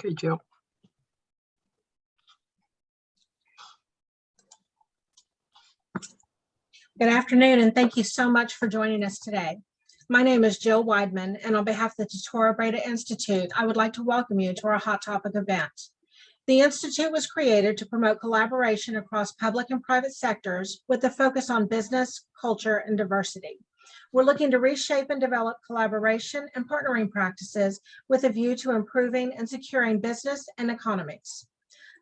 Okay, Jill. Good afternoon, and thank you so much for joining us today. My name is Jill Weidman, and on behalf of the Tortora Breda Institute, I would like to welcome you to our Hot Topic event. The Institute was created to promote collaboration across public and private sectors with a focus on business, culture, and diversity. We're looking to reshape and develop collaboration and partnering practices with a view to improving and securing business and economies.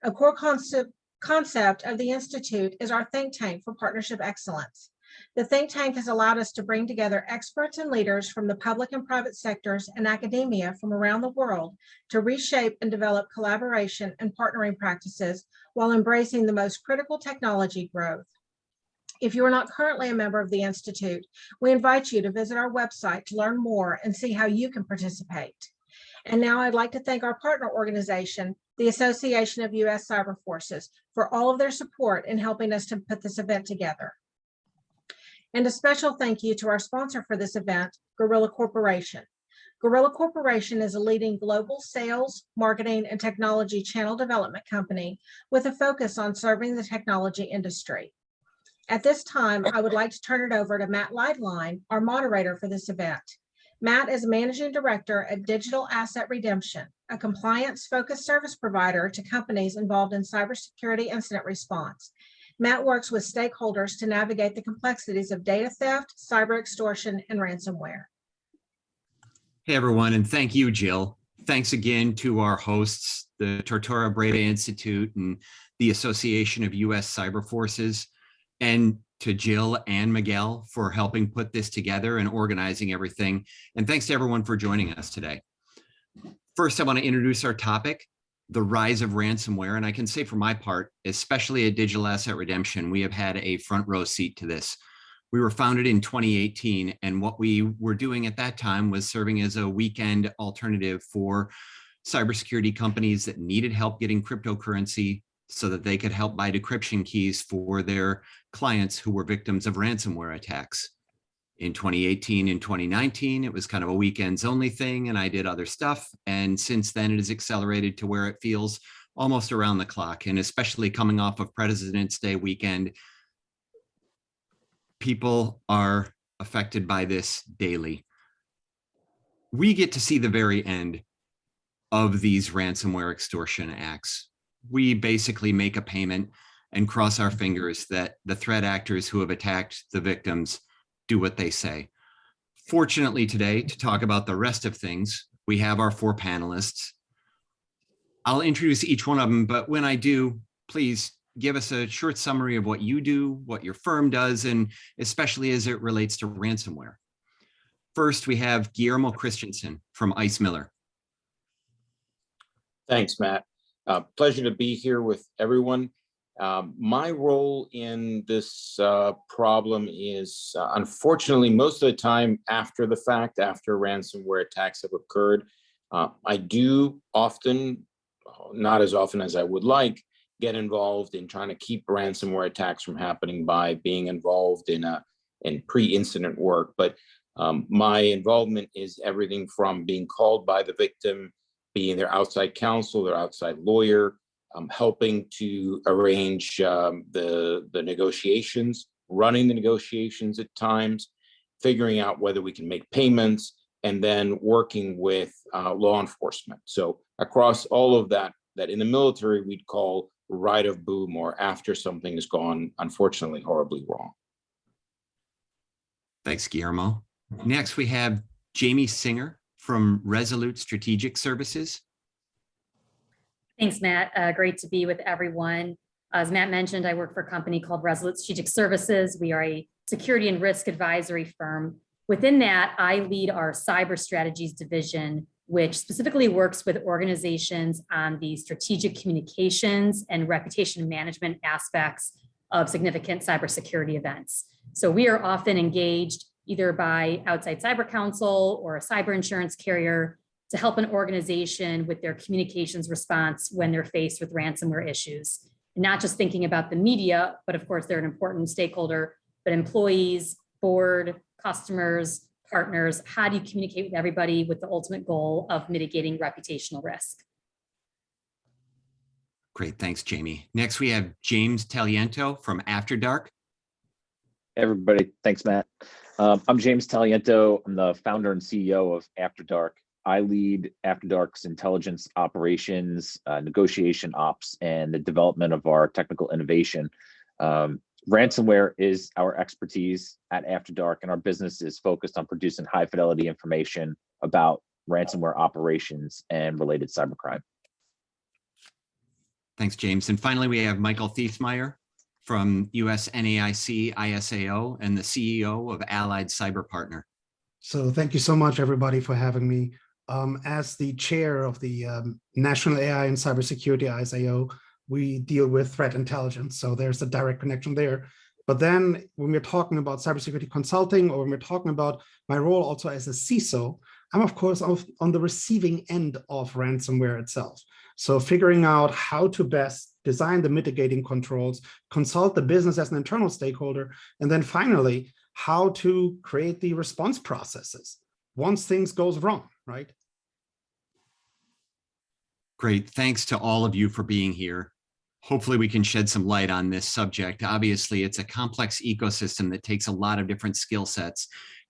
A core concept of the Institute is our think tank for partnership excellence. The think tank has allowed us to bring together experts and leaders from the public and private sectors and academia from around the world to reshape and develop collaboration and partnering practices while embracing the most critical technology growth. If you are not currently a member of the Institute, we invite you to visit our website to learn more and see how you can participate. And now I'd like to thank our partner organization, the Association of U.S. Cyber Forces, for all of their support in helping us to put this event together. And a special thank you to our sponsor for this event, Gorilla Corporation. Gorilla Corporation is a leading global sales, marketing, and technology channel development company with a focus on serving the technology industry. At this time, I would like to turn it over to Matt Leidline, our moderator for this event. Matt is Managing Director at Digital Asset Redemption, a compliance-focused service provider to companies involved in cybersecurity incident response. Matt works with stakeholders to navigate the complexities of data theft, cyber extortion, and ransomware. Hey, everyone, and thank you, Jill. Thanks again to our hosts, the Tortora Breda Institute and the Association of U.S. Cyber Forces, and to Jill and Miguel for helping put this together and organizing everything. And thanks to everyone for joining us today. First, I want to introduce our topic, the rise of ransomware. And I can say for my part, especially at Digital Asset Redemption, we have had a front row seat to this. We were founded in 2018, and what we were doing at that time was serving as a weekend alternative for cybersecurity companies that needed help getting cryptocurrency so that they could help buy decryption keys for their clients who were victims of ransomware attacks. In 2018 and 2019, it was kind of a weekends only thing, and I did other stuff. And since then, it has accelerated to where it feels almost around the clock. And especially coming off of President's Day weekend, people are affected by this daily. We get to see the very end of these ransomware extortion acts. We basically make a payment and cross our fingers that the threat actors who have attacked the victims do what they say. Fortunately today, to talk about the rest of things, we have our four panelists. I'll introduce each one of them, but when I do, please give us a short summary of what you do, what your firm does, and especially as it relates to ransomware. First, we have Guillermo Christensen from Ice Miller. Thanks, Matt. Pleasure to be here with everyone. My role in this problem is, unfortunately, most of the time after the fact, after ransomware attacks have occurred. I do often, not as often as I would like, get involved in trying to keep ransomware attacks from happening by being involved in pre-incident work. But my involvement is everything from being called by the victim, being their outside counsel, their outside lawyer, helping to arrange the negotiations, running the negotiations at times, figuring out whether we can make payments, and then working with law enforcement. So across all of that in the military we'd call right of boom, or after something has gone, unfortunately, horribly wrong. Thanks, Guillermo. Next, we have Jamie Singer from Resolute Strategic Services. Thanks, Matt. Great to be with everyone. As Matt mentioned, I work for a company called Resolute Strategic Services. We are a security and risk advisory firm. Within that, I lead our cyber strategies division, which specifically works with organizations on the strategic communications and reputation management aspects of significant cybersecurity events. So we are often engaged either by outside cyber counsel or a cyber insurance carrier to help an organization with their communications response when they're faced with ransomware issues. And not just thinking about the media, but of course they're an important stakeholder, but employees, board, customers, partners. How do you communicate with everybody with the ultimate goal of mitigating reputational risk? Great, thanks, Jamie. Next, we have James Taliento from After Dark. Hey everybody, thanks, Matt. I'm James Taliento. I'm the founder and CEO of After Dark. I lead After Dark's intelligence operations, negotiation ops, and the development of our technical innovation. Ransomware is our expertise at After Dark, and our business is focused on producing high fidelity information about ransomware operations and related cybercrime. Thanks, James. And finally, we have Michael Thiefmeyer from US NAIC ISAO and the CEO of Allied Cyber Partner. So thank you so much, everybody, for having me. As the chair of the National AI and Cybersecurity ISAO, we deal with threat intelligence. So there's a direct connection there. But then when we're talking about cybersecurity consulting, or when we're talking about my role also as a CISO, I'm of course on the receiving end of ransomware itself. So figuring out how to best design the mitigating controls, consult the business as an internal stakeholder, and then finally, how to create the response processes once things goes wrong, right? Great. Thanks to all of you for being here. Hopefully we can shed some light on this subject. Obviously, it's a complex ecosystem that takes a lot of different skill sets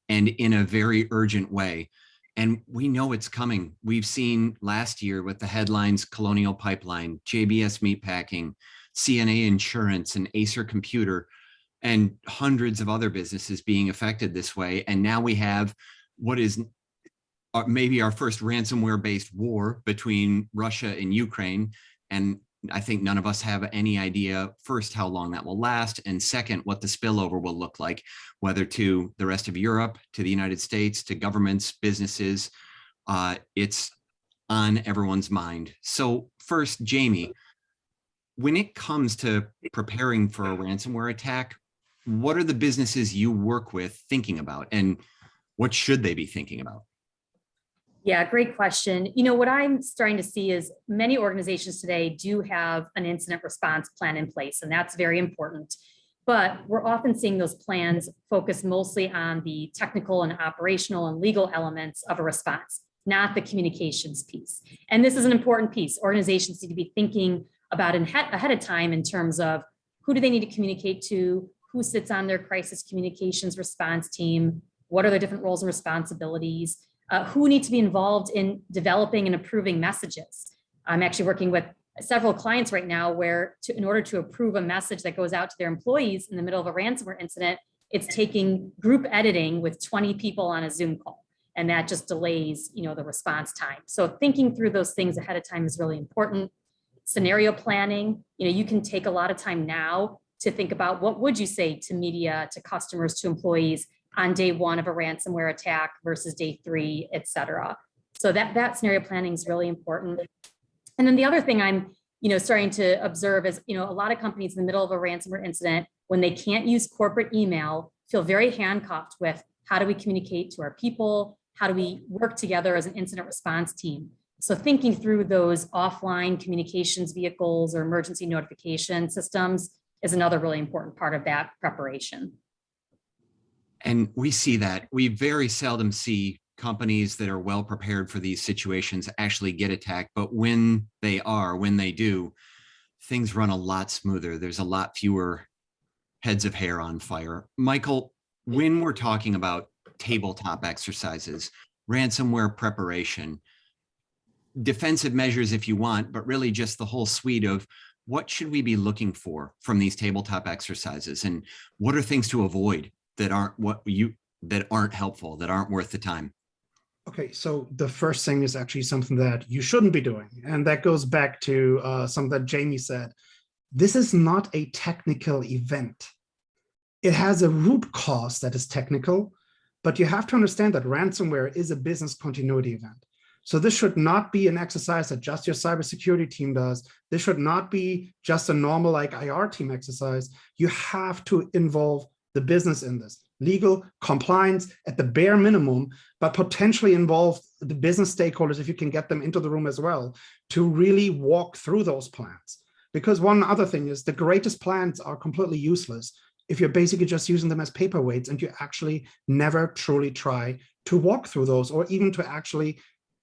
and in a very urgent way. And we know it's coming. We've seen last year with the headlines, Colonial Pipeline, JBS Meatpacking, CNA Insurance, and Acer Computer, and hundreds of other businesses being affected this way. And now we have what is maybe our first ransomware-based war between Russia and Ukraine. And I think none of us have any idea, first, how long that will last, and second, what the spillover will look like, whether to the rest of Europe, to the United States, to governments, businesses. It's on everyone's mind. So first, Jamie, when it comes to preparing for a ransomware attack, what are the businesses you work with thinking about, and what should they be thinking about? Yeah, great question. You know, what I'm starting to see is many organizations today do have an incident response plan in place, and that's very important. But we're often seeing those plans focus mostly on the technical and operational and legal elements of a response, not the communications piece. And this is an important piece. Organizations need to be thinking about ahead of time in terms of who do they need to communicate to, who sits on their crisis communications response team, what are their different roles and responsibilities, who need to be involved in developing and approving messages. I'm actually working with several clients right now where in order to approve a message that goes out to their employees in the middle of a ransomware incident, it's taking group editing with 20 people on a Zoom call. And that just delays, the response time. So thinking through those things ahead of time is really important. Scenario planning, you can take a lot of time now to think about what would you say to media, to customers, to employees on day one of a ransomware attack versus day 3, et cetera. So that scenario planning is really important. And then the other thing I'm, starting to observe is, a lot of companies in the middle of a ransomware incident, when they can't use corporate email, feel very handcuffed with how do we communicate to our people? How do we work together as an incident response team? So thinking through those offline communications vehicles or emergency notification systems is another really important part of that preparation. And we see that. We very seldom see companies that are well prepared for these situations actually get attacked. But when they do, things run a lot smoother. There's a lot fewer heads of hair on fire. Michael, when we're talking about tabletop exercises, ransomware preparation, defensive measures if you want, but really just the whole suite of what should we be looking for from these tabletop exercises, and what are things to avoid that aren't helpful, that aren't worth the time? Okay, so the first thing is actually something that you shouldn't be doing. And that goes back to something that Jamie said. This is not a technical event. It has a root cause that is technical, but you have to understand that ransomware is a business continuity event. So this should not be an exercise that just your cybersecurity team does. This should not be just a normal IR team exercise. You have to involve the business in this. Legal, compliance at the bare minimum, but potentially involve the business stakeholders if you can get them into the room as well to really walk through those plans. Because one other thing is the greatest plans are completely useless if you're basically just using them as paperweights and you actually never truly try to walk through those or even to actually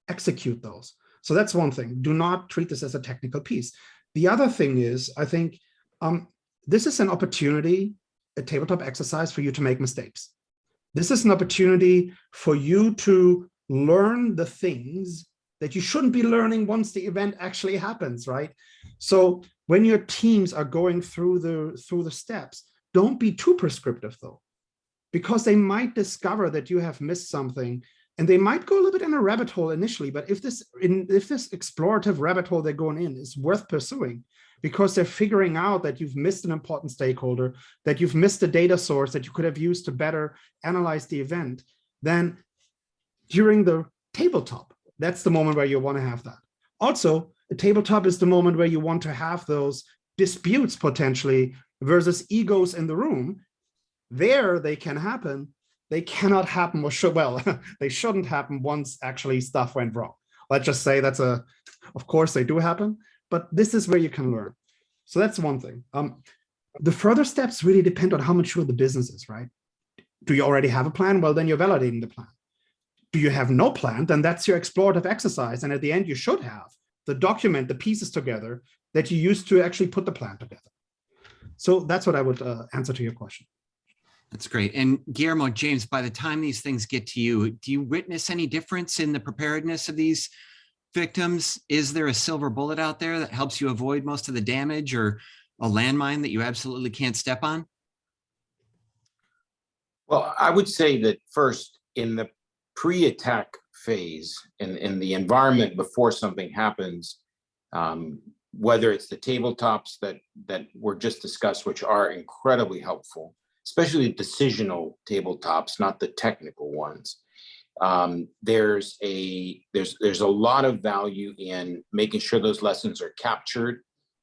execute those. So that's one thing. Do not treat this as a technical piece. The other thing is, I think this is an opportunity, a tabletop exercise for you to make mistakes. This is an opportunity for you to learn the things that you shouldn't be learning once the event actually happens, right? So when your teams are going through the steps, don't be too prescriptive though, because they might discover that you have missed something, and they might go a little bit in a rabbit hole initially. But if this explorative rabbit hole they're going in is worth pursuing, because they're figuring out that you've missed an important stakeholder, that you've missed a data source that you could have used to better analyze the event, then during the tabletop, that's the moment where you want to have that. Also, a tabletop is the moment where you want to have those disputes potentially versus egos in the room. There they can happen. They cannot happen, or they shouldn't happen once actually stuff went wrong. Let's just say of course they do happen, but this is where you can learn. So that's one thing. The further steps really depend on how mature the business is, right? Do you already have a plan? Well, then you're validating the plan. Do you have no plan? Then that's your explorative exercise. And at the end, you should have the document, the pieces together that you use to actually put the plan together. So that's what I would answer to your question. That's great. And Guillermo, James, by the time these things get to you, do you witness any difference in the preparedness of these victims? Is there a silver bullet out there that helps you avoid most of the damage, or a landmine that you absolutely can't step on? Well, I would say that first, in the pre-attack phase, in the environment before something happens, whether it's the tabletops that were just discussed, which are incredibly helpful, especially decisional tabletops, not the technical ones. There's a lot of value in making sure those lessons are captured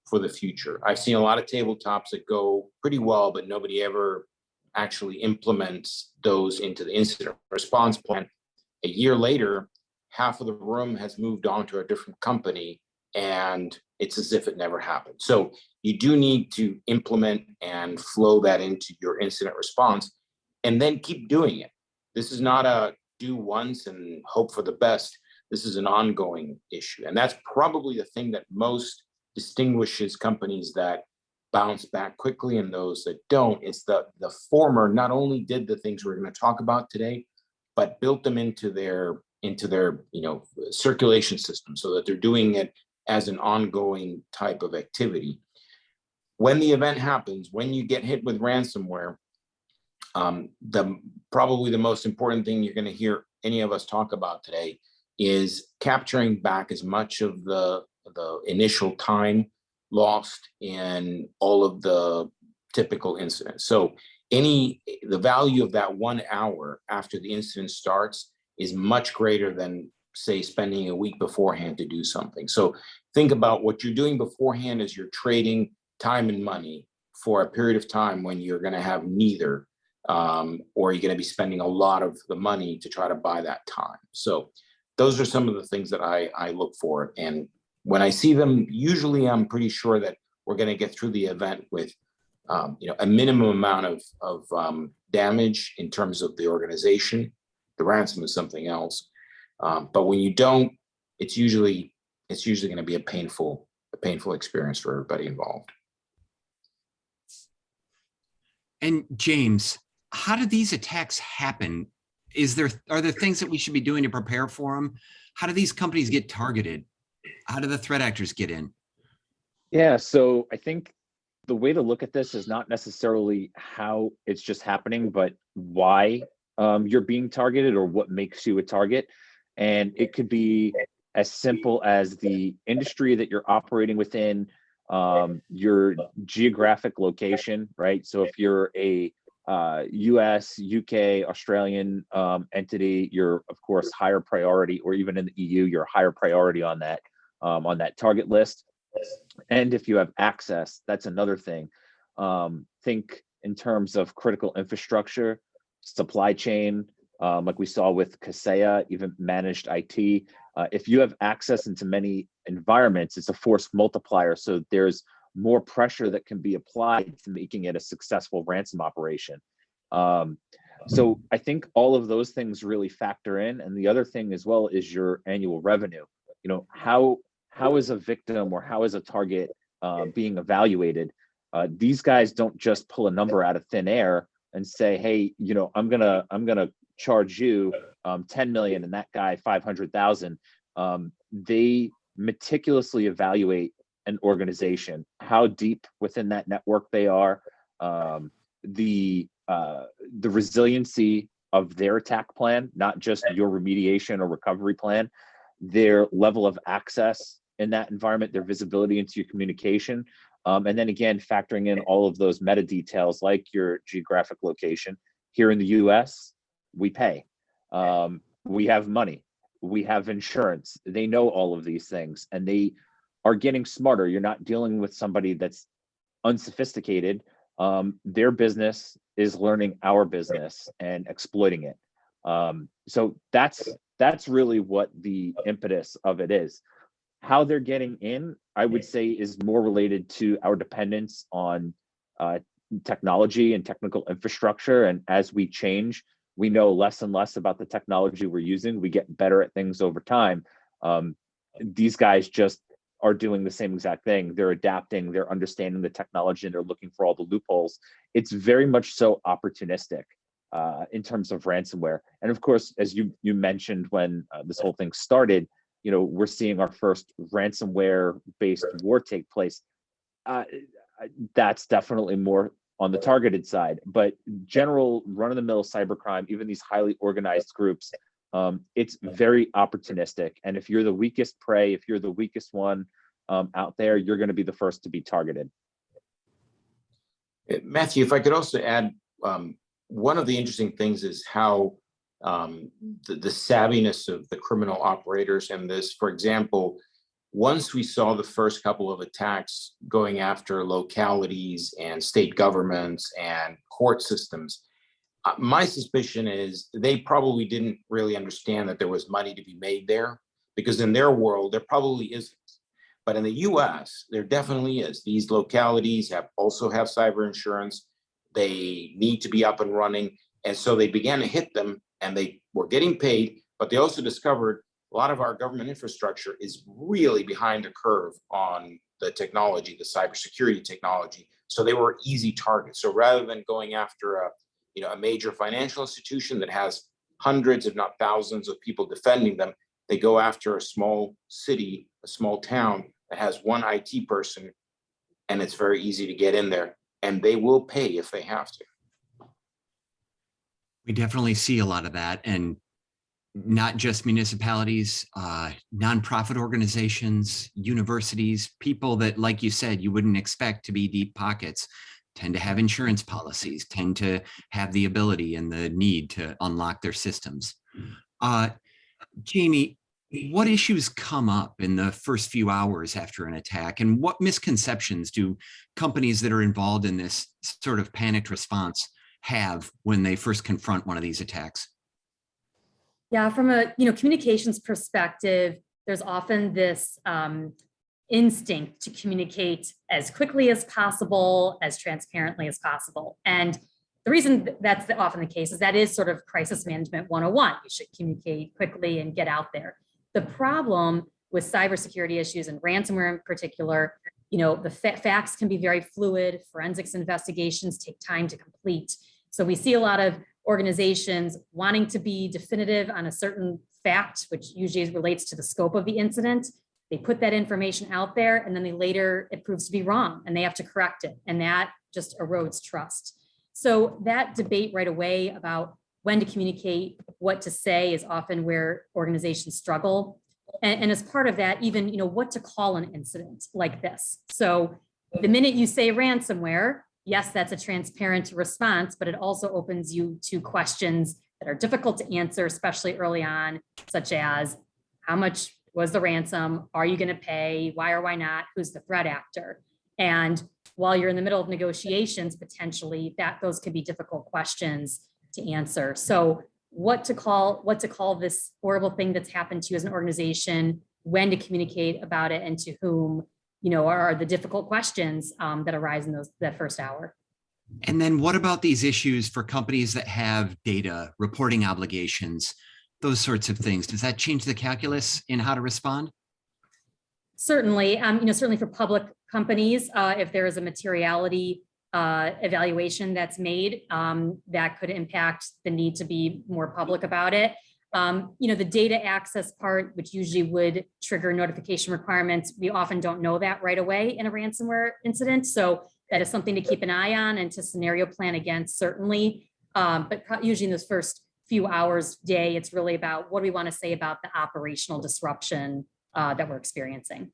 for the future. I've seen a lot of tabletops that go pretty well, but nobody ever actually implements those into the incident response plan. A year later, half of the room has moved on to a different company, and it's as if it never happened. So you do need to implement and flow that into your incident response, and then keep doing it. This is not a do once and hope for the best. This is an ongoing issue. And that's probably the thing that most distinguishes companies that bounce back quickly and those that don't. It's the former not only did the things we're going to talk about today, but built them into their circulation system so that they're doing it as an ongoing type of activity. When the event happens, when you get hit with ransomware, probably the most important thing you're going to hear any of us talk about today is capturing back as much of the initial time lost in all of the typical incidents. So the value of that 1 hour after the incident starts is much greater than, say, spending a week beforehand to do something. So think about what you're doing beforehand as you're trading time and money for a period of time when you're going to have neither, or you're going to be spending a lot of the money to try to buy that time. So those are some of the things that I look for. And when I see them, usually I'm pretty sure that we're going to get through the event with a minimum amount of damage in terms of the organization. The ransom is something else. But when you don't, it's usually going to be a painful experience for everybody involved. And James, how do these attacks happen? Are there things that we should be doing to prepare for them? How do these companies get targeted? How do the threat actors get in? Yeah, so I think the way to look at this is not necessarily how it's just happening, but why you're being targeted or what makes you a target. And it could be as simple as the industry that you're operating within, your geographic location, right? So if you're a US, UK, Australian entity, you're of course higher priority, or even in the EU, you're higher priority on that target list. And if you have access, that's another thing. Think in terms of critical infrastructure, supply chain, like we saw with Kaseya, even managed IT. If you have access into many environments, it's a force multiplier. So there's more pressure that can be applied to making it a successful ransom operation. So I think all of those things really factor in. And the other thing as well is your annual revenue. How is a victim or how is a target being evaluated. These guys don't just pull a number out of thin air and say, hey, I'm gonna charge you 10 million and that guy 500,000. They meticulously evaluate an organization, how deep within that network they are, the resiliency of their attack plan, not just your remediation or recovery plan, their level of access in that environment, their visibility into your communication, and then again, factoring in all of those meta details like your geographic location. Here in the US, we pay. We have money. We have insurance. They know all of these things and they are getting smarter. You're not dealing with somebody that's unsophisticated. Their business is learning our business and exploiting it. So that's really what the impetus of it is. How they're getting in, I would say, is more related to our dependence on technology and technical infrastructure. And as we change, we know less and less about the technology we're using. We get better at things over time. These guys just are doing the same exact thing. They're adapting, they're understanding the technology, and they're looking for all the loopholes. It's very much so opportunistic in terms of ransomware. And of course, as you mentioned when this whole thing started, we're seeing our first ransomware-based war take place. That's definitely more on the targeted side, but general run-of-the-mill cybercrime, even these highly organized groups, it's very opportunistic. And if you're the weakest prey, if you're the weakest one out there, you're going to be the first to be targeted. Matthew, if I could also add, one of the interesting things is how the savviness of the criminal operators in this. For example, once we saw the first couple of attacks going after localities and state governments and court systems, my suspicion is they probably didn't really understand that there was money to be made there, because in their world, there probably isn't. But in the US, there definitely is. These localities also have cyber insurance. They need to be up and running. And so they began to hit them and they were getting paid, but they also discovered a lot of our government infrastructure is really behind the curve on the technology, the cybersecurity technology. So they were easy targets. So rather than going after a major financial institution that has hundreds, if not thousands of people defending them, they go after a small city, a small town that has one IT person, and it's very easy to get in there, and they will pay if they have to. We definitely see a lot of that, and not just municipalities, nonprofit organizations, universities, people that, like you said, you wouldn't expect to be deep pockets, tend to have insurance policies, tend to have the ability and the need to unlock their systems. Jamie, what issues come up in the first few hours after an attack, and what misconceptions do companies that are involved in this sort of panicked response have when they first confront one of these attacks? Yeah, from a communications perspective, there's often this instinct to communicate as quickly as possible, as transparently as possible. And the reason that's often the case is that is sort of crisis management 101. You should communicate quickly and get out there. The problem with cybersecurity issues and ransomware in particular, the facts can be very fluid. Forensics investigations take time to complete. So we see a lot of organizations wanting to be definitive on a certain fact, which usually relates to the scope of the incident. They put that information out there and then it proves to be wrong and they have to correct it. And that just erodes trust. So that debate right away about when to communicate, what to say is often where organizations struggle. And as part of that, even, what to call an incident like this. So the minute you say ransomware, yes, that's a transparent response, but it also opens you to questions that are difficult to answer, especially early on, such as how much was the ransom? Are you going to pay? Why or why not? Who's the threat actor? And while you're in the middle of negotiations, potentially those could be difficult questions to answer. So what to call this horrible thing that's happened to you as an organization, when to communicate about it, and to whom, are the difficult questions that arise in that first hour. And then what about these issues for companies that have data, reporting obligations, those sorts of things? Does that change the calculus in how to respond? Certainly, certainly for public companies if there is a materiality evaluation that's made that could impact the need to be more public about it. The data access part, which usually would trigger notification requirements, we often don't know that right away in a ransomware incident. So that is something to keep an eye on and to scenario plan against, certainly. But usually in those first few hours, day, it's really about what do we want to say about the operational disruption that we're experiencing.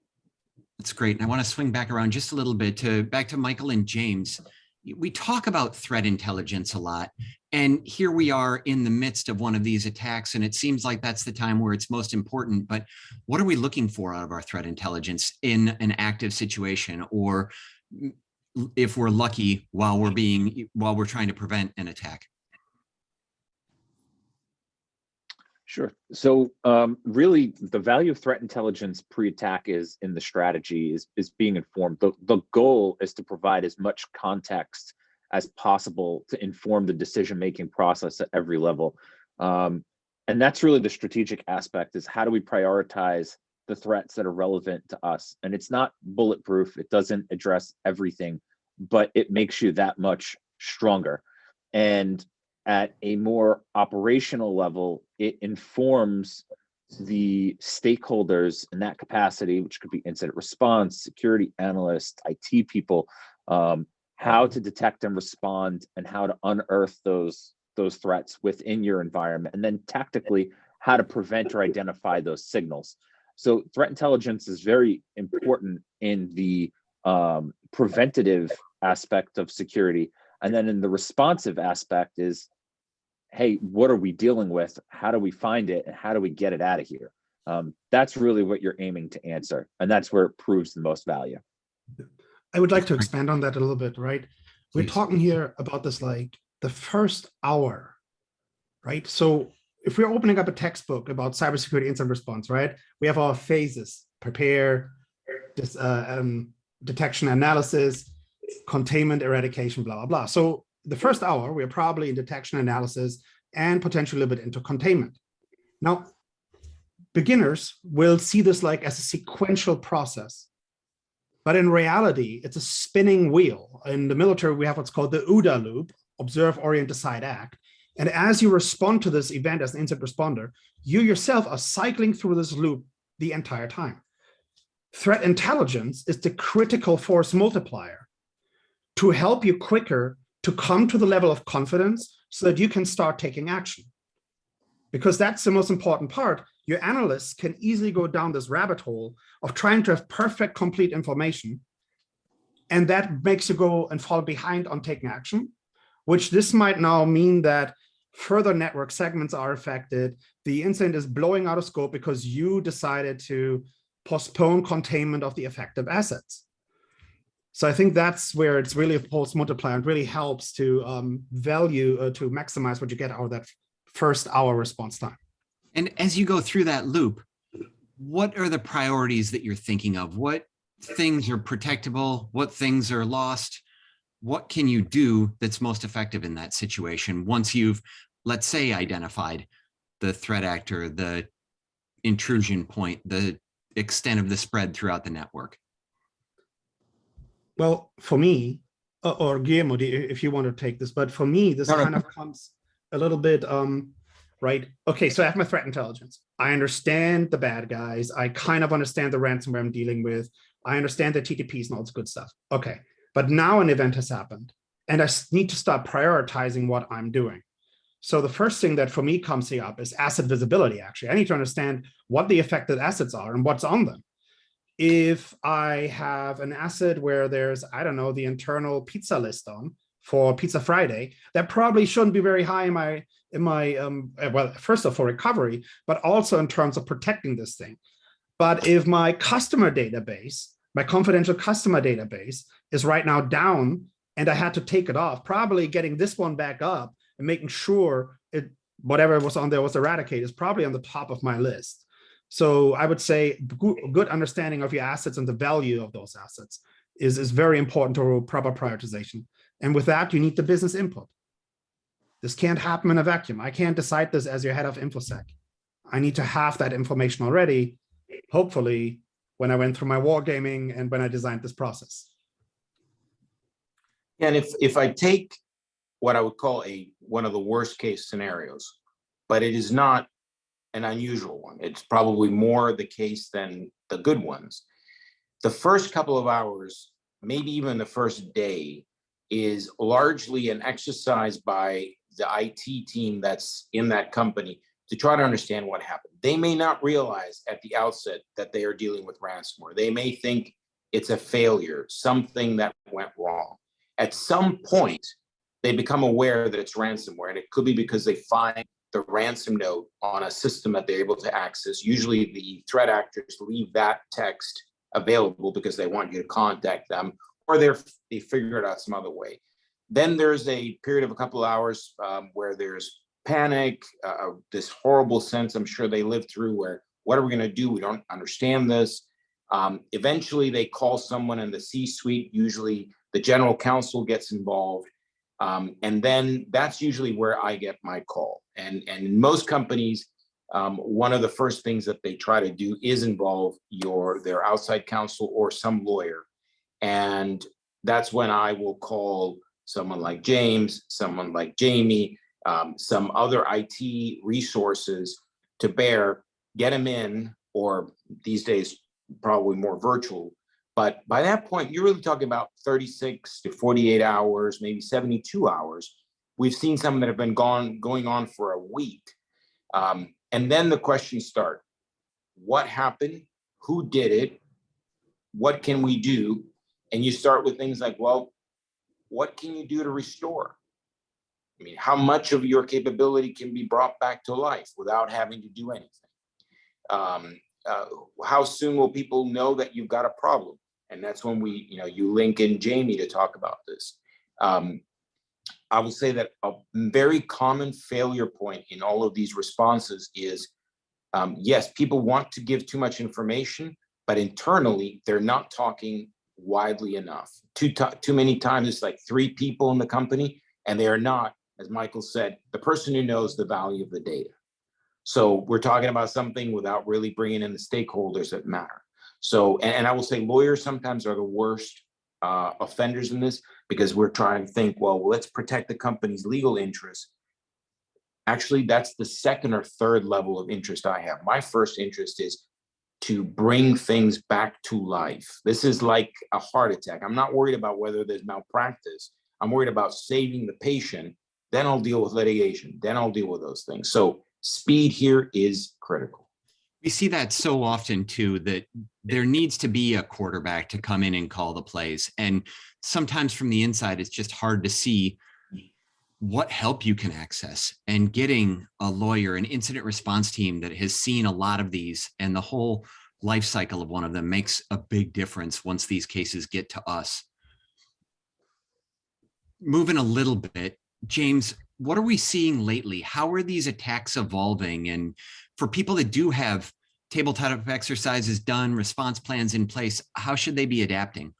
That's great. And I want to swing back around just a little bit back to Michael and James. We talk about threat intelligence a lot, and here we are in the midst of one of these attacks, and it seems like that's the time where it's most important. But what are we looking for out of our threat intelligence in an active situation, or if we're lucky, while we're trying to prevent an attack? Sure. So really, the value of threat intelligence pre-attack is in the strategy, is being informed. The goal is to provide as much context as possible to inform the decision-making process at every level. And that's really the strategic aspect, is how do we prioritize the threats that are relevant to us? And it's not bulletproof. It doesn't address everything, but it makes you that much stronger. And at a more operational level, it informs the stakeholders in that capacity, which could be incident response, security analysts, IT people, how to detect and respond, and how to unearth those threats within your environment, and then tactically how to prevent or identify those signals. So threat intelligence is very important in the preventative aspect of security. And then in the responsive aspect is, hey, what are we dealing with? How do we find it? And how do we get it out of here? That's really what you're aiming to answer. And that's where it proves the most value. I would like to expand on that a little bit, right? We're Please. talking here about this, like the first hour, right? So if we're opening up a textbook about cybersecurity incident response, right? We have our phases: prepare, detection, analysis, containment, eradication, blah, blah, blah. So the first hour, we're probably in detection, analysis, and potentially a little bit into containment. Now, beginners will see this like as a sequential process. But in reality, it's a spinning wheel. In the military, we have what's called the OODA loop, observe, orient, decide, act. And as you respond to this event as an incident responder, you yourself are cycling through this loop the entire time. Threat intelligence is the critical force multiplier to help you quicker to come to the level of confidence so that you can start taking action. Because that's the most important part. Your analysts can easily go down this rabbit hole of trying to have perfect, complete information. And that makes you go and fall behind on taking action, which this might now mean that further network segments are affected. The incident is blowing out of scope because you decided to postpone containment of the affected assets. So I think that's where it's really a force multiplier and really helps to to maximize what you get out of that first hour response time. And as you go through that loop, what are the priorities that you're thinking of? What things are protectable? What things are lost? What can you do that's most effective in that situation once you've, let's say, identified the threat actor, the intrusion point, the extent of the spread throughout the network? Well, for me, or Guillermo, if you want to take this, but for me, this kind of comes a little bit, right? Okay, so I have my threat intelligence. I understand the bad guys. I kind of understand the ransomware I'm dealing with. I understand the TTPs and all this good stuff. Okay, but now an event has happened and I need to start prioritizing what I'm doing. So the first thing that for me comes here up is asset visibility, actually. I need to understand what the affected assets are and what's on them. If I have an asset where there's, I don't know, the internal pizza list on for Pizza Friday, that probably shouldn't be very high in my well, first of all, for recovery, but also in terms of protecting this thing. But if my customer database, my confidential customer database is right now down and I had to take it off, probably getting this one back up and making sure whatever was on there was eradicated is probably on the top of my list. So I would say good understanding of your assets and the value of those assets is very important to proper prioritization. And with that, you need the business input. This can't happen in a vacuum. I can't decide this as your head of InfoSec. I need to have that information already, hopefully when I went through my wargaming and when I designed this process. And if I take what I would call one of the worst case scenarios, but it is not an unusual one. It's probably more the case than the good ones. The first couple of hours, maybe even the first day, is largely an exercise by the IT team that's in that company to try to understand what happened. They may not realize at the outset that they are dealing with ransomware. They may think it's a failure, something that went wrong. At some point, they become aware that it's ransomware, and it could be because they find the ransom note on a system that they're able to access. Usually the threat actors leave that text available because they want you to contact them, or they figure it out some other way. Then there's a period of a couple of hours where there's panic, this horrible sense I'm sure they lived through where, what are we going to do? We don't understand this. Eventually they call someone in the C-suite, usually the general counsel gets involved. And then that's usually where I get my call. And in most companies, one of the first things that they try to do is involve their outside counsel or some lawyer. And that's when I will call someone like James, someone like Jamie, some other IT resources to bear, get them in, or these days, probably more virtual. But by that point, you're really talking about 36 to 48 hours, maybe 72 hours. We've seen some that have been going on for a week. And then the questions start. What happened? Who did it? What can we do? And you start with things like, well, what can you do to restore? I mean, how much of your capability can be brought back to life without having to do anything? How soon will people know that you've got a problem? And that's when you link in Jamie to talk about this. I will say that a very common failure point in all of these responses is, yes, people want to give too much information, but internally they're not talking widely enough. Too many times it's like 3 people in the company, and they are not, as Michael said, the person who knows the value of the data. So we're talking about something without really bringing in the stakeholders that matter. So, and I will say lawyers sometimes are the worst offenders in this, because we're trying to think, well, let's protect the company's legal interests. Actually, that's the second or third level of interest I have. My first interest is to bring things back to life. This is like a heart attack. I'm not worried about whether there's malpractice. I'm worried about saving the patient. Then I'll deal with litigation. Then I'll deal with those things. So speed here is critical. We see that so often too, that there needs to be a quarterback to come in and call the plays. And sometimes from the inside, it's just hard to see what help you can access. And getting a lawyer, an incident response team that has seen a lot of these and the whole life cycle of one of them makes a big difference once these cases get to us. Moving a little bit, James, what are we seeing lately? How are these attacks evolving? And for people that do have tabletop exercises done, response plans in place, how should they be adapting?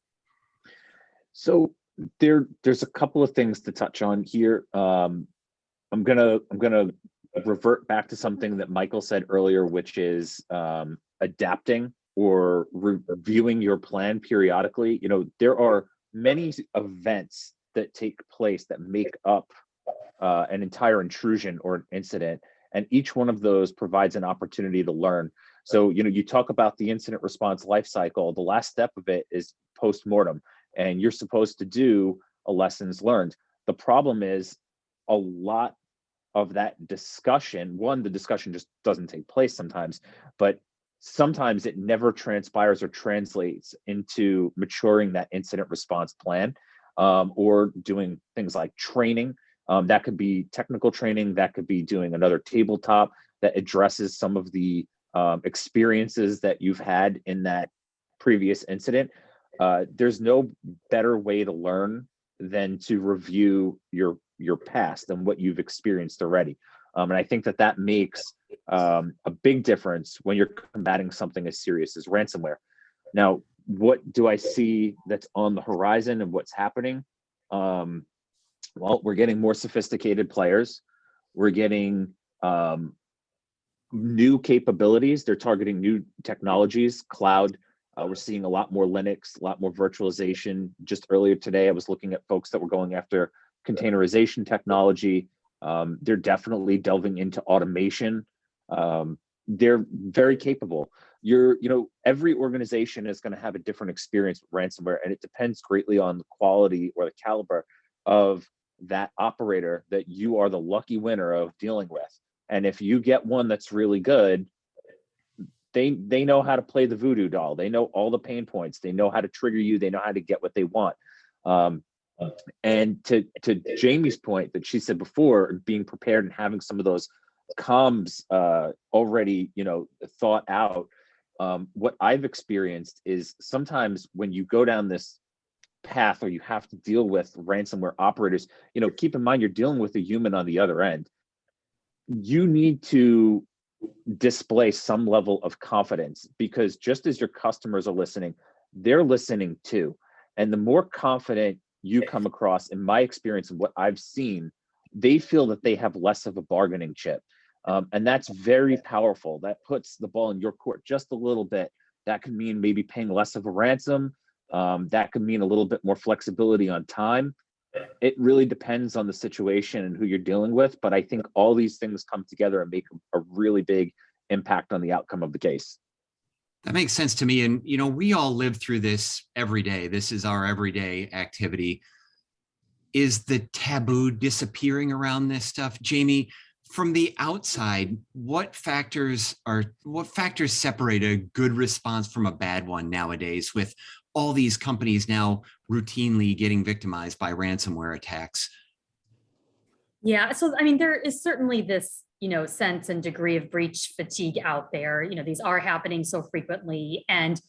So there's a couple of things to touch on here. I'm gonna revert back to something that Michael said earlier, which is adapting or reviewing your plan periodically. There are many events that take place that make up an entire intrusion or an incident, and each one of those provides an opportunity to learn. So, you talk about the incident response lifecycle. The last step of it is post-mortem, and you're supposed to do a lessons learned. The problem is a lot of that discussion, the discussion just doesn't take place sometimes, but sometimes it never transpires or translates into maturing that incident response plan, or doing things like training. That could be technical training, that could be doing another tabletop that addresses some of the experiences that you've had in that previous incident. There's no better way to learn than to review your past and what you've experienced already. And I think that makes a big difference when you're combating something as serious as ransomware. Now, what do I see that's on the horizon and what's happening? Well, we're getting more sophisticated players. We're getting new capabilities. They're targeting new technologies, cloud We're seeing a lot more Linux, a lot more virtualization. Just earlier today, I was looking at folks that were going after containerization technology. They're definitely delving into automation. They're very capable. Every organization is going to have a different experience with ransomware, and it depends greatly on the quality or the caliber of that operator that you are the lucky winner of dealing with. And if you get one that's really good, they know how to play the voodoo doll. They know all the pain points. They know how to trigger you. They know how to get what they want. And to Jamie's point that she said before, being prepared and having some of those comms already, thought out. What I've experienced is sometimes when you go down this path or you have to deal with ransomware operators, keep in mind you're dealing with a human on the other end. You need to display some level of confidence, because just as your customers are listening, they're listening too. And the more confident you come across, in my experience and what I've seen, they feel that they have less of a bargaining chip. And that's very powerful. That puts the ball in your court just a little bit. That could mean maybe paying less of a ransom. That could mean a little bit more flexibility on time. It really depends on the situation and who you're dealing with. But I think all these things come together and make a really big impact on the outcome of the case. That makes sense to me. And, we all live through this every day. This is our everyday activity. Is the taboo disappearing around this stuff? Jamie, from the outside, what factors separate a good response from a bad one nowadays, with all these companies now routinely getting victimized by ransomware attacks? Yeah, so there is certainly this, sense and degree of breach fatigue out there. These are happening so frequently. And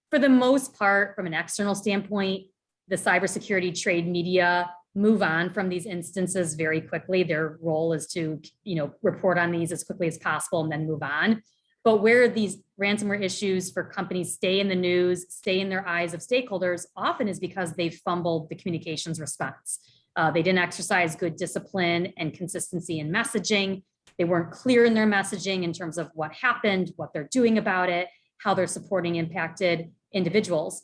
for the most part, from an external standpoint, the cybersecurity trade media move on from these instances very quickly. Their role is to, report on these as quickly as possible and then move on. But where these ransomware issues for companies stay in the news, stay in their eyes of stakeholders, often is because they've fumbled the communications response. They didn't exercise good discipline and consistency in messaging. They weren't clear in their messaging in terms of what happened, what they're doing about it, how they're supporting impacted individuals.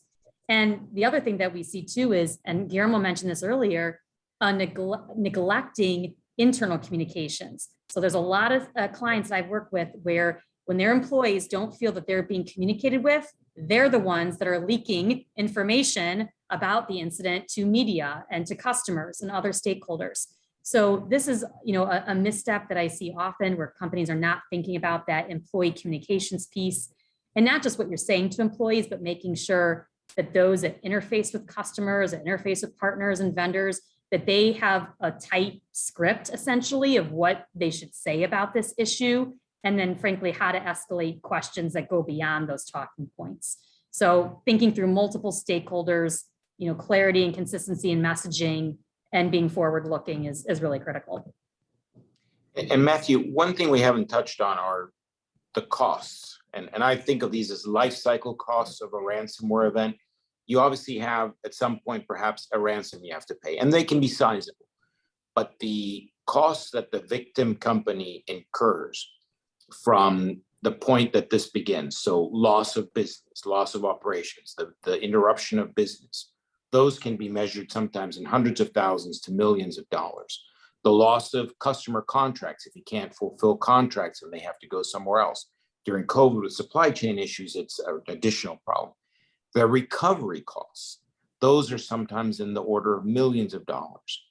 And the other thing that we see too is, and Guillermo mentioned this earlier, neglecting internal communications. So there's a lot of clients I've worked with where when their employees don't feel that they're being communicated with, they're the ones that are leaking information about the incident to media and to customers and other stakeholders. So this is, a misstep that I see often, where companies are not thinking about that employee communications piece, and not just what you're saying to employees, but making sure that those that interface with customers, that interface with partners and vendors, that they have a tight script essentially of what they should say about this issue. And then frankly, how to escalate questions that go beyond those talking points. So thinking through multiple stakeholders, clarity and consistency in messaging and being forward-looking is really critical. And Matthew, one thing we haven't touched on are the costs. And I think of these as life cycle costs of a ransomware event. You obviously have at some point perhaps a ransom you have to pay, and they can be sizable. But the costs that the victim company incurs from the point that this begins, so loss of business, loss of operations, the interruption of business, those can be measured sometimes in hundreds of thousands to millions of dollars. The loss of customer contracts, if you can't fulfill contracts and they have to go somewhere else. During COVID with supply chain issues, it's an additional problem. The recovery costs, those are sometimes in the order of millions of dollars.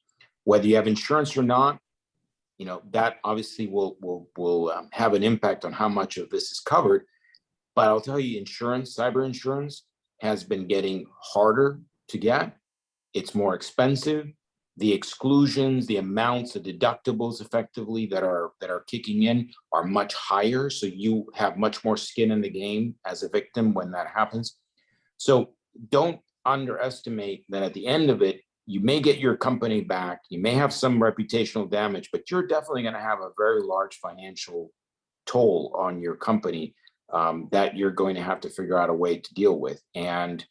Whether you have insurance or not, that obviously will have an impact on how much of this is covered. But I'll tell you, insurance, cyber insurance, has been getting harder to get. It's more expensive. The exclusions, the amounts, the deductibles effectively that are kicking in are much higher. So you have much more skin in the game as a victim when that happens. So don't underestimate that at the end of it, you may get your company back, you may have some reputational damage, but you're definitely going to have a very large financial toll on your company that you're going to have to figure out a way to deal with. And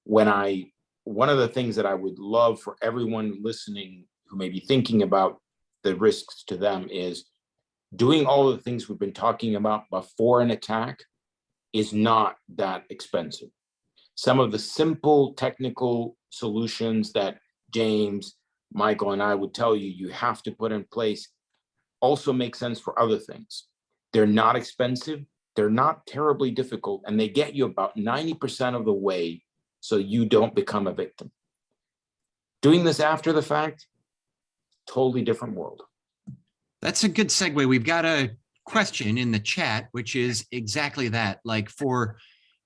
one of the things that I would love for everyone listening who may be thinking about the risks to them is doing all of the things we've been talking about before an attack is not that expensive. Some of the simple technical solutions that James, Michael, and I would tell you you have to put in place also make sense for other things. They're not expensive, they're not terribly difficult, and they get you about 90% of the way so you don't become a victim. Doing this after the fact, totally different world. That's a good segue. We've got a question in the chat, which is exactly that. Like, for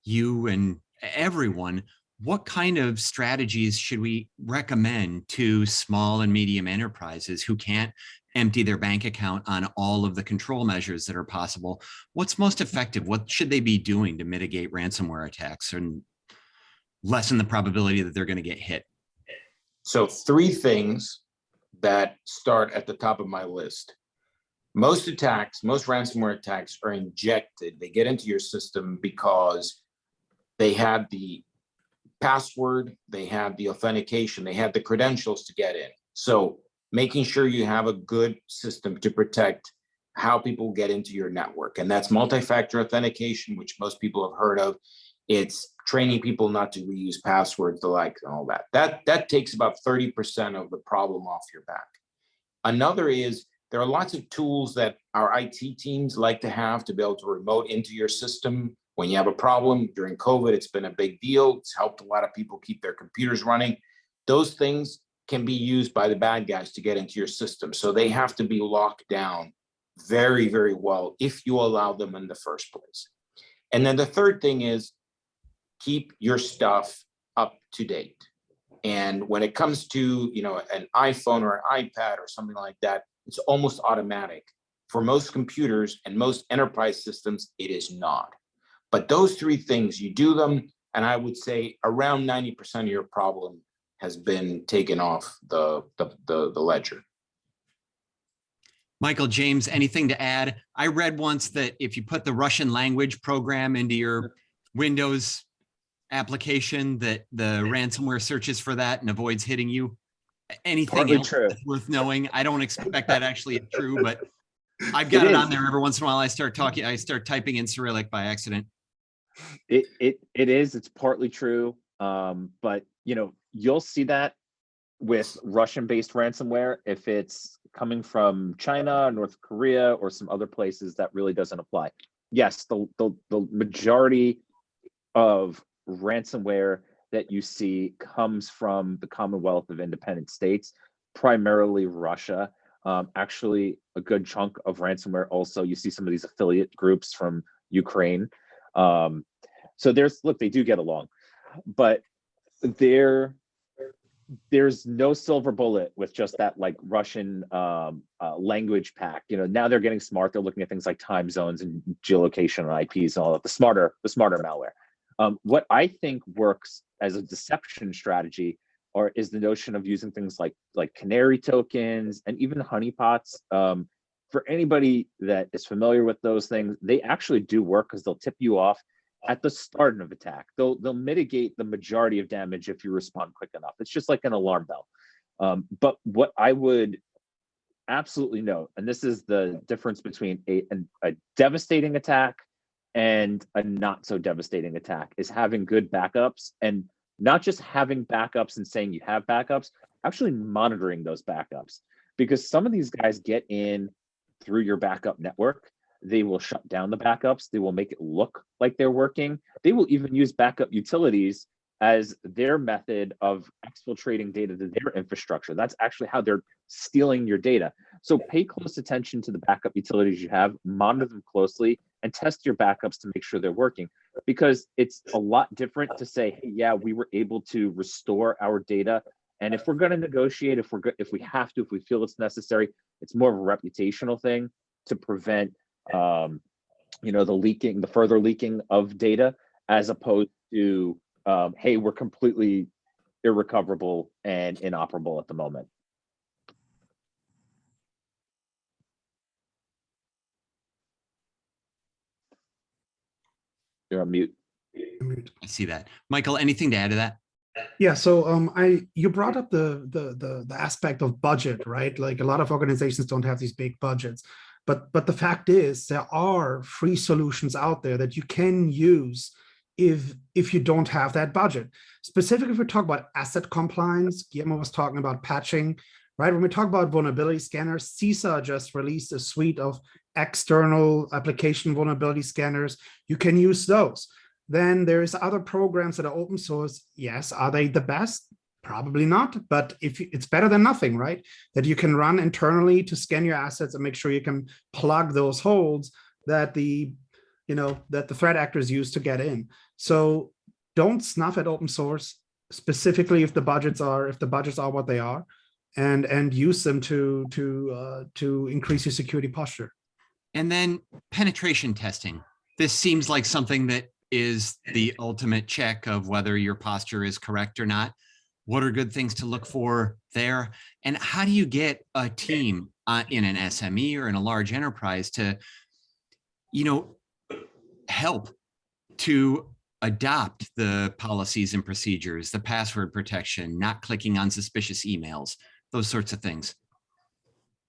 you and everyone, what kind of strategies should we recommend to small and medium enterprises who can't empty their bank account on all of the control measures that are possible? What's most effective? What should they be doing to mitigate ransomware attacks and lessen the probability that they're going to get hit? So 3 things that start at the top of my list. Most attacks, most ransomware attacks are injected. They get into your system because they had the password, they had the authentication, they had the credentials to get in. So making sure you have a good system to protect how people get into your network. And that's multi-factor authentication, which most people have heard of. It's training people not to reuse passwords, the like, and all that. That takes about 30% of the problem off your back. Another is there are lots of tools that our IT teams like to have to be able to remote into your system when you have a problem. During COVID, it's been a big deal. It's helped a lot of people keep their computers running. Those things can be used by the bad guys to get into your system. So they have to be locked down very, very well if you allow them in the first place. And then the third thing is keep your stuff up to date. And when it comes to, an iPhone or an iPad or something like that, it's almost automatic. For most computers and most enterprise systems, it is not. But those 3 things, you do them, and I would say around 90% of your problem has been taken off the ledger. Michael, James, anything to add? I read once that if you put the Russian language program into your Windows application, that the ransomware searches for that and avoids hitting you. Anything else that's worth knowing? I don't expect that actually is true, but I've got it on there every once in a while. I start typing in Cyrillic by accident. It is. It's partly true, but you'll see that with Russian-based ransomware if it's coming from China, North Korea, or some other places. That really doesn't apply. Yes, the majority of ransomware that you see comes from the Commonwealth of Independent States, primarily Russia. Actually, a good chunk of ransomware also, you see some of these affiliate groups from Ukraine. So they do get along, but there's no silver bullet with just that like Russian language pack. Now they're getting smart. They're looking at things like time zones and geolocation and IPs and all that, the smarter malware. What I think works as a deception strategy is the notion of using things like canary tokens and even honeypots. For anybody that is familiar with those things, they actually do work because they'll tip you off at the start of an attack. They'll mitigate the majority of damage if you respond quick enough. It's just like an alarm bell. But what I would absolutely note, and this is the difference between a devastating attack and a not so devastating attack, is having good backups, and not just having backups and saying you have backups, actually monitoring those backups. Because some of these guys get in through your backup network. They will shut down the backups. They will make it look like they're working. They will even use backup utilities as their method of exfiltrating data to their infrastructure. That's actually how they're stealing your data. So pay close attention to the backup utilities you have, monitor them closely, and test your backups to make sure they're working. Because it's a lot different to say, hey, yeah, we were able to restore our data. And if we're going to negotiate, if we have to, if we feel it's necessary, it's more of a reputational thing to prevent the further leaking of data, as opposed to hey, we're completely irrecoverable and inoperable at the moment. You're on mute. I see that. Michael, anything to add to that? Yeah, so you brought up the aspect of budget, right? Like a lot of organizations don't have these big budgets, but the fact is there are free solutions out there that you can use if you don't have that budget. Specifically, if we talk about asset compliance, Guillermo was talking about patching, right? When we talk about vulnerability scanners, CISA just released a suite of external application vulnerability scanners. You can use those. Then there's other programs that are open source. Yes, are they the best? Probably not, but if it's better than nothing, right? That you can run internally to scan your assets and make sure you can plug those holes that the threat actors use to get in. So don't snuff at open source, specifically if the budgets are what they are, and use them to increase your security posture. And then penetration testing. This seems like something that is the ultimate check of whether your posture is correct or not. What are good things to look for there? And how do you get a team in an SME or in a large enterprise to, help to adopt the policies and procedures, the password protection, not clicking on suspicious emails, those sorts of things?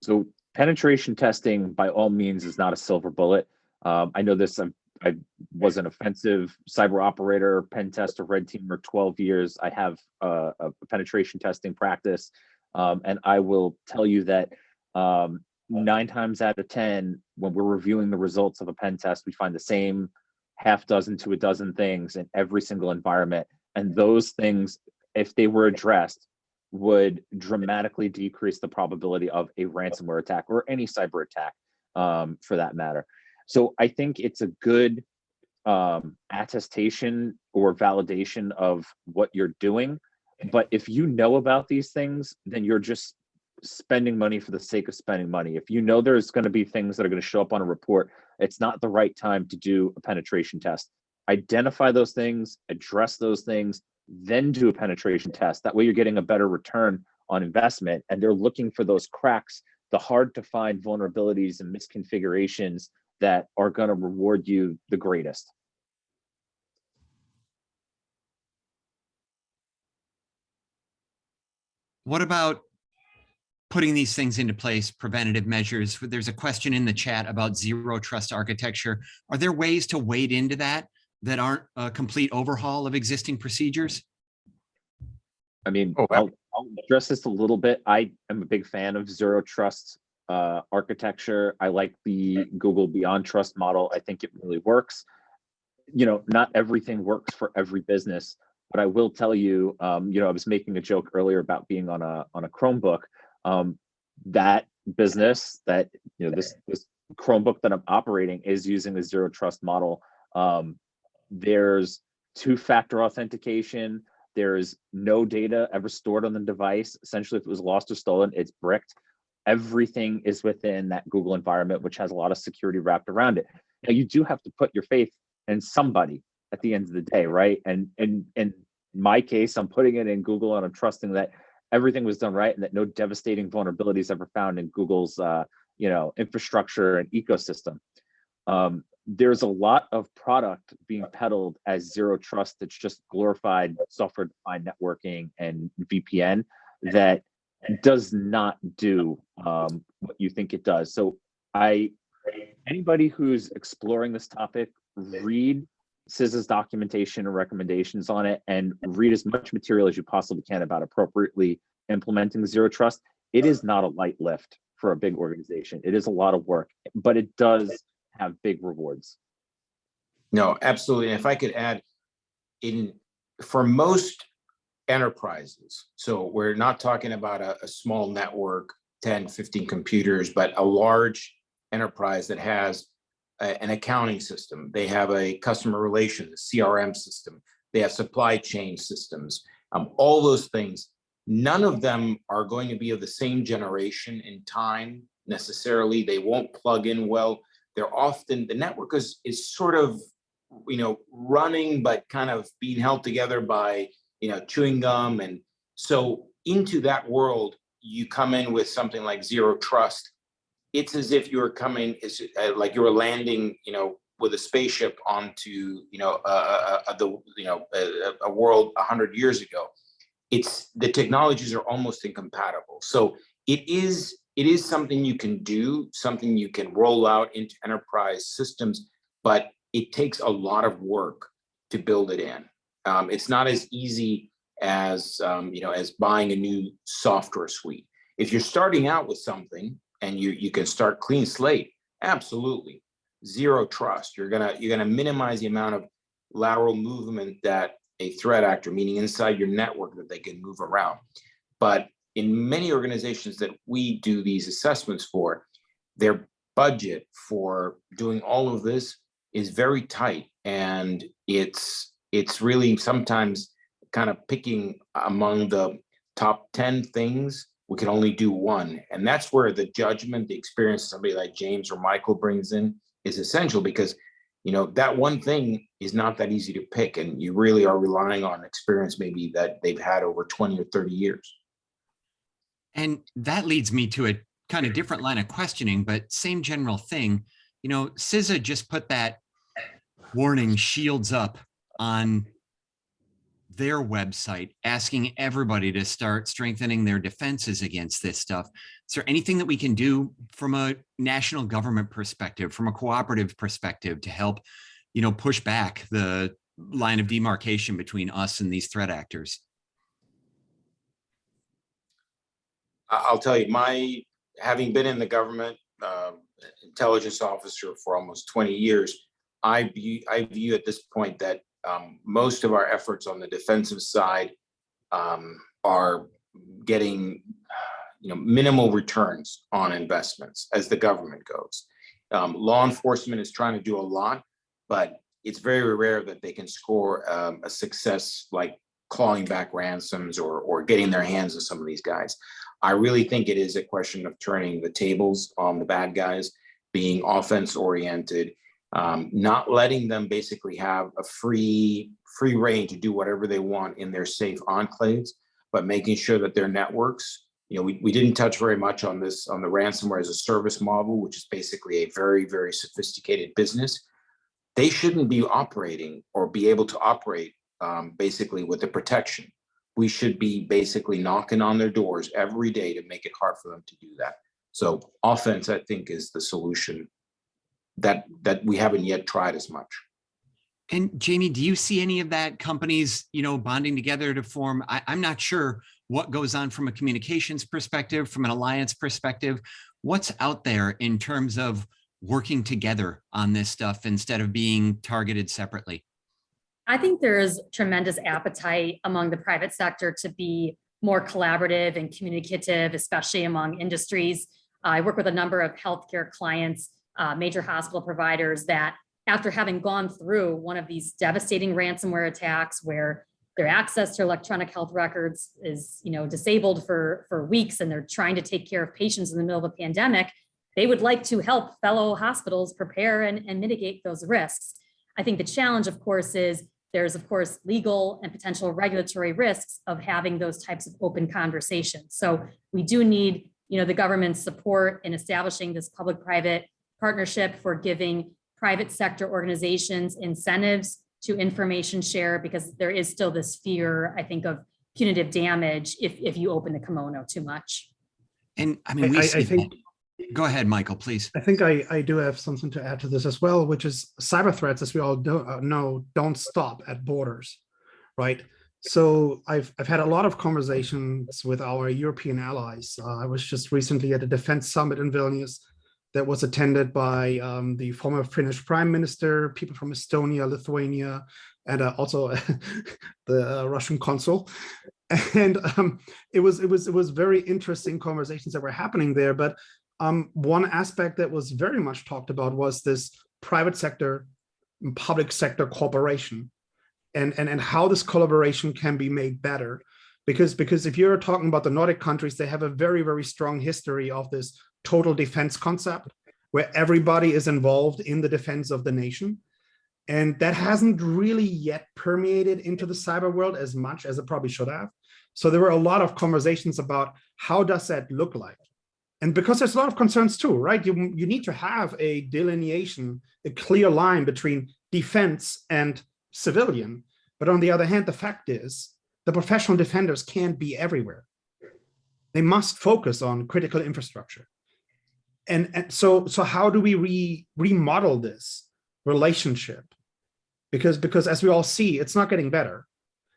So penetration testing, by all means, is not a silver bullet. I know this. I was an offensive cyber operator, pen tester, red teamer, 12 years. I have a penetration testing practice, and I will tell you that 9 times out of 10, when we're reviewing the results of a pen test, we find the same half dozen to a dozen things in every single environment, and those things, if they were addressed, would dramatically decrease the probability of a ransomware attack or any cyber attack, for that matter. So I think it's a good attestation or validation of what you're doing. But if you know about these things, then you're just spending money for the sake of spending money. If you know there's going to be things that are going to show up on a report, it's not the right time to do a penetration test. Identify those things, address those things, then do a penetration test. That way you're getting a better return on investment, and they're looking for those cracks, the hard to find vulnerabilities and misconfigurations that are going to reward you the greatest. What about putting these things into place, preventative measures? There's a question in the chat about zero trust architecture. Are there ways to wade into that aren't a complete overhaul of existing procedures? I mean, I'll address this a little bit. I am a big fan of zero trust architecture. I like the Google Beyond Trust model. I think it really works. Not everything works for every business, but I will tell you, I was making a joke earlier about being on a Chromebook. That business that, this Chromebook that I'm operating is using the zero trust model. There's 2-factor authentication. There's no data ever stored on the device. Essentially, if it was lost or stolen, it's bricked. Everything is within that Google environment, which has a lot of security wrapped around it. Now, you do have to put your faith in somebody at the end of the day, right? And in my case, I'm putting it in Google, and I'm trusting that everything was done right and that no devastating vulnerabilities ever found in Google's infrastructure and ecosystem. There's a lot of product being peddled as zero trust that's just glorified software-defined networking and VPN that does not do what you think it does. So anybody who's exploring this topic, read CISA's documentation and recommendations on it, and read as much material as you possibly can about appropriately implementing zero trust. It is not a light lift for a big organization. It is a lot of work, but it does have big rewards. No, absolutely. And if I could add, for most enterprises, so we're not talking about a small network, 10, 15 computers, but a large enterprise that has an accounting system. They have a customer relations, CRM system. They have supply chain systems, all those things. None of them are going to be of the same generation in time necessarily. They won't plug in well. They're often, the network is sort of, running, but kind of being held together by, chewing gum. And so into that world, you come in with something like zero trust. It's as if you're coming, like you were landing, with a spaceship onto, a world 100 years ago. The technologies are almost incompatible. So it is something you can do, something you can roll out into enterprise systems, but it takes a lot of work to build it in. It's not as easy as as buying a new software suite. If you're starting out with something and you can start clean slate, absolutely zero trust. You're gonna minimize the amount of lateral movement that a threat actor, meaning inside your network, that they can move around. But in many organizations that we do these assessments for, their budget for doing all of this is very tight, and it's really sometimes kind of picking among the top 10 things. We can only do one, and that's where the judgment, the experience somebody like James or Michael brings in is essential, because that one thing is not that easy to pick, and you really are relying on experience maybe that they've had over 20 or 30 years. And that leads me to a kind of different line of questioning, but same general thing. CISA just put that warning shields up on their website, asking everybody to start strengthening their defenses against this stuff. Is there anything that we can do from a national government perspective, from a cooperative perspective, to help, push back the line of demarcation between us and these threat actors? I'll tell you, having been in the government, intelligence officer for almost 20 years, I view at this point that most of our efforts on the defensive side are getting minimal returns on investments as the government goes. Law enforcement is trying to do a lot, but it's very rare that they can score a success like clawing back ransoms or getting their hands on some of these guys. I really think it is a question of turning the tables on the bad guys, being offense oriented, not letting them basically have a free reign to do whatever they want in their safe enclaves, but making sure that their networks, we didn't touch very much on this, on the ransomware as a service model, which is basically a very, very sophisticated business. They shouldn't be operating or be able to operate basically with the protection. We should be basically knocking on their doors every day to make it hard for them to do that. So offense, I think, is the solution that we haven't yet tried as much. And Jamie, do you see any of that, companies, bonding together to form? I'm not sure what goes on from a communications perspective, from an alliance perspective. What's out there in terms of working together on this stuff instead of being targeted separately? I think there is tremendous appetite among the private sector to be more collaborative and communicative, especially among industries. I work with a number of healthcare clients, major hospital providers, that after having gone through one of these devastating ransomware attacks where their access to electronic health records is disabled for weeks, and they're trying to take care of patients in the middle of a pandemic, they would like to help fellow hospitals prepare and mitigate those risks. I think the challenge, of course, is there's, of course, legal and potential regulatory risks of having those types of open conversations. So we do need, the government's support in establishing this public-private partnership for giving private sector organizations incentives to information share, because there is still this fear, I think, of punitive damage if you open the kimono too much. And I mean, I think. Go ahead, Michael, please. I think I do have something to add to this as well, which is cyber threats, as we all know, don't stop at borders, right? So I've had a lot of conversations with our European allies. I was just recently at a defense summit in Vilnius that was attended by the former Finnish prime minister, people from Estonia, Lithuania, and also the Russian consul. And it was very interesting conversations that were happening there. But one aspect that was very much talked about was this private sector and public sector cooperation, and how this collaboration can be made better. Because if you're talking about the Nordic countries, they have a very, very strong history of this total defense concept, where everybody is involved in the defense of the nation. And that hasn't really yet permeated into the cyber world as much as it probably should have. So there were a lot of conversations about how does that look like? And because there's a lot of concerns too, right? You need to have a delineation, a clear line between defense and civilian. But on the other hand, the fact is the professional defenders can't be everywhere. They must focus on critical infrastructure. And so how do we remodel this relationship because as we all see, it's not getting better.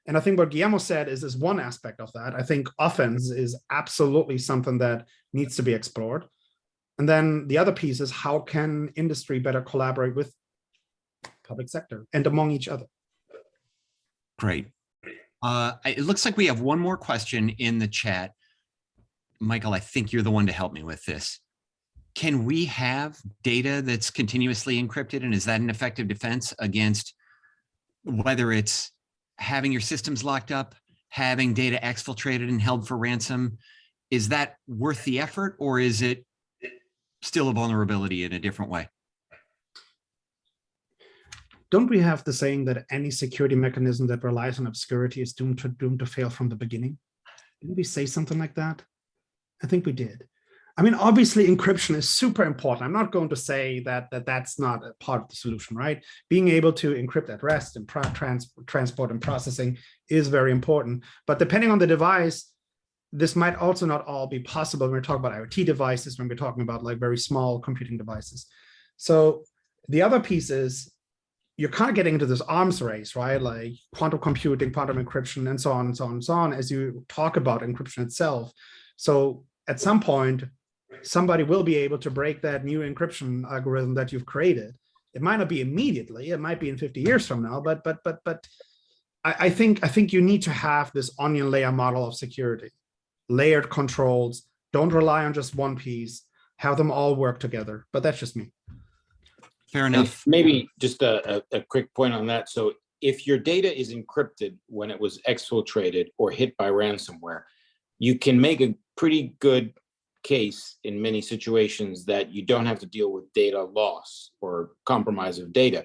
And I think what Guillermo said is one aspect of that. I think offense is absolutely something that needs to be explored. And then the other piece is how can industry better collaborate with public sector and among each other? Great. It looks like we have one more question in the chat. Michael, I think you're the one to help me with this. Can we have data that's continuously encrypted? And is that an effective defense against whether it's having your systems locked up, having data exfiltrated and held for ransom? Is that worth the effort, or is it still a vulnerability in a different way? Don't we have the saying that any security mechanism that relies on obscurity is doomed to fail from the beginning? Didn't we say something like that? I think we did. I mean, obviously, encryption is super important. I'm not going to say that that's not a part of the solution, right? Being able to encrypt at rest and transport and processing is very important. But depending on the device, this might also not all be possible when we're talking about IoT devices, when we're talking about like very small computing devices. So the other piece is you're kind of getting into this arms race, right? Like quantum computing, quantum encryption, and so on and so on and so on, as you talk about encryption itself. So at some point, somebody will be able to break that new encryption algorithm that you've created. It might not be immediately, it might be in 50 years from now, but I think you need to have this onion layer model of security, layered controls. Don't rely on just one piece, have them all work together. But that's just me. Fair enough. And maybe just a quick point on that. So if your data is encrypted when it was exfiltrated or hit by ransomware, you can make a pretty good case in many situations that you don't have to deal with data loss or compromise of data.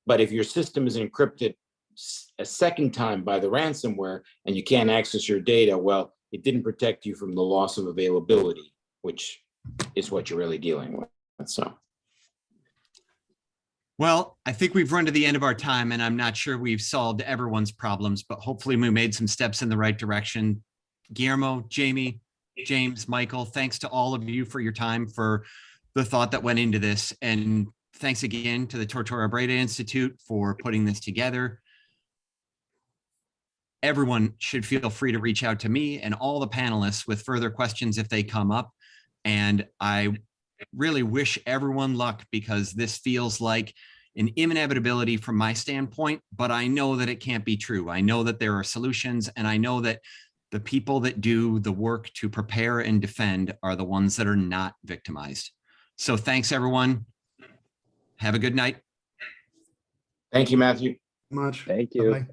But if your system is encrypted a second time by the ransomware and you can't access your data, well, it didn't protect you from the loss of availability, which is what you're really dealing with. So. Well, I think we've run to the end of our time, and I'm not sure we've solved everyone's problems, but hopefully we made some steps in the right direction. Guillermo, Jamie, James, Michael, thanks to all of you for your time, for the thought that went into this. And thanks again to the Tortora Breda Institute for putting this together. Everyone should feel free to reach out to me and all the panelists with further questions if they come up. And I really wish everyone luck, because this feels like an inevitability from my standpoint, but I know that it can't be true. I know that there are solutions, and I know that the people that do the work to prepare and defend are the ones that are not victimized. So thanks, everyone. Have a good night. Thank you, Matthew. Much. Thank you. Bye-bye.